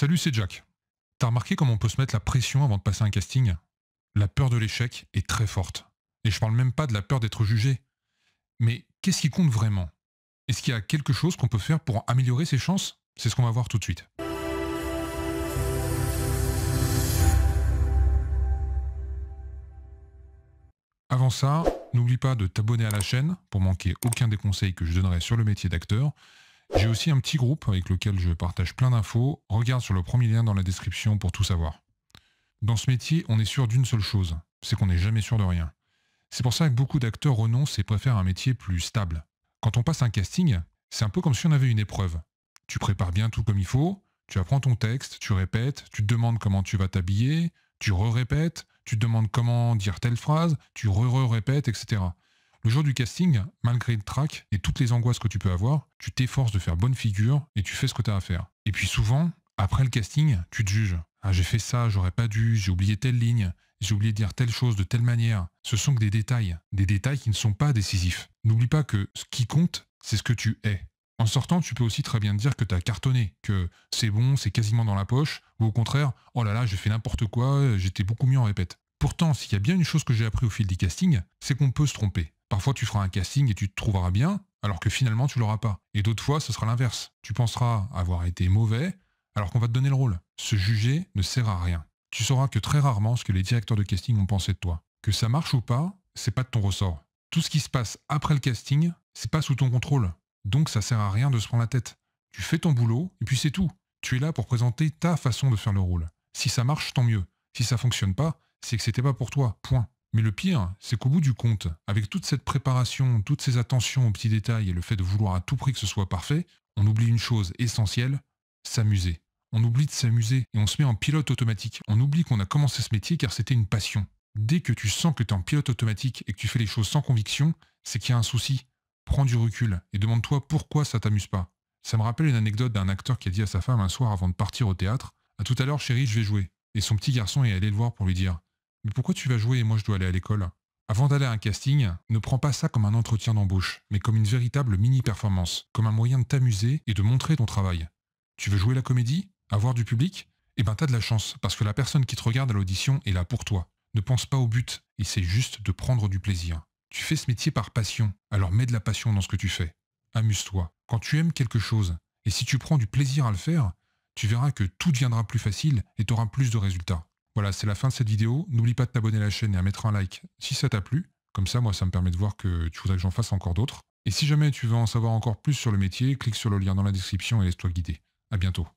Salut, c'est Jack. T'as remarqué comment on peut se mettre la pression avant de passer un casting? La peur de l'échec est très forte. Et je parle même pas de la peur d'être jugé. Mais qu'est-ce qui compte vraiment? Est-ce qu'il y a quelque chose qu'on peut faire pour améliorer ses chances? C'est ce qu'on va voir tout de suite. Avant ça, n'oublie pas de t'abonner à la chaîne pour manquer aucun des conseils que je donnerai sur le métier d'acteur. J'ai aussi un petit groupe avec lequel je partage plein d'infos. Regarde sur le premier lien dans la description pour tout savoir. Dans ce métier, on est sûr d'une seule chose, c'est qu'on n'est jamais sûr de rien. C'est pour ça que beaucoup d'acteurs renoncent et préfèrent un métier plus stable. Quand on passe un casting, c'est un peu comme si on avait une épreuve. Tu prépares bien tout comme il faut, tu apprends ton texte, tu répètes, tu te demandes comment tu vas t'habiller, tu re-répètes, tu te demandes comment dire telle phrase, tu re-répètes, etc. Le jour du casting, malgré le trac et toutes les angoisses que tu peux avoir, tu t'efforces de faire bonne figure et tu fais ce que tu as à faire. Et puis souvent, après le casting, tu te juges. Ah, j'ai fait ça, j'aurais pas dû, j'ai oublié telle ligne, j'ai oublié de dire telle chose de telle manière. Ce sont que des détails qui ne sont pas décisifs. N'oublie pas que ce qui compte, c'est ce que tu es. En sortant, tu peux aussi très bien te dire que tu as cartonné, que c'est bon, c'est quasiment dans la poche, ou au contraire, oh là là, j'ai fait n'importe quoi, j'étais beaucoup mieux en répète. Pourtant, s'il y a bien une chose que j'ai appris au fil des castings, c'est qu'on peut se tromper. Parfois, tu feras un casting et tu te trouveras bien, alors que finalement, tu l'auras pas. Et d'autres fois, ce sera l'inverse. Tu penseras avoir été mauvais, alors qu'on va te donner le rôle. Se juger ne sert à rien. Tu sauras que très rarement ce que les directeurs de casting ont pensé de toi. Que ça marche ou pas, c'est pas de ton ressort. Tout ce qui se passe après le casting, c'est pas sous ton contrôle. Donc ça sert à rien de se prendre la tête. Tu fais ton boulot, et puis c'est tout. Tu es là pour présenter ta façon de faire le rôle. Si ça marche, tant mieux. Si ça fonctionne pas, c'est que c'était pas pour toi, point. Mais le pire, c'est qu'au bout du compte, avec toute cette préparation, toutes ces attentions aux petits détails et le fait de vouloir à tout prix que ce soit parfait, on oublie une chose essentielle, s'amuser. On oublie de s'amuser et on se met en pilote automatique. On oublie qu'on a commencé ce métier car c'était une passion. Dès que tu sens que tu es en pilote automatique et que tu fais les choses sans conviction, c'est qu'il y a un souci. Prends du recul et demande-toi pourquoi ça t'amuse pas. Ça me rappelle une anecdote d'un acteur qui a dit à sa femme un soir avant de partir au théâtre: à tout à l'heure chérie, je vais jouer. Et son petit garçon est allé le voir pour lui dire: mais pourquoi tu vas jouer et moi je dois aller à l'école? Avant d'aller à un casting, ne prends pas ça comme un entretien d'embauche, mais comme une véritable mini-performance, comme un moyen de t'amuser et de montrer ton travail. Tu veux jouer la comédie? Avoir du public? Eh ben t'as de la chance, parce que la personne qui te regarde à l'audition est là pour toi. Ne pense pas au but, essaie juste de prendre du plaisir. Tu fais ce métier par passion, alors mets de la passion dans ce que tu fais. Amuse-toi. Quand tu aimes quelque chose, et si tu prends du plaisir à le faire, tu verras que tout deviendra plus facile et tu auras plus de résultats. Voilà, c'est la fin de cette vidéo. N'oublie pas de t'abonner à la chaîne et à mettre un like si ça t'a plu. Comme ça, moi, ça me permet de voir que tu voudrais que j'en fasse encore d'autres. Et si jamais tu veux en savoir encore plus sur le métier, clique sur le lien dans la description et laisse-toi guider. À bientôt.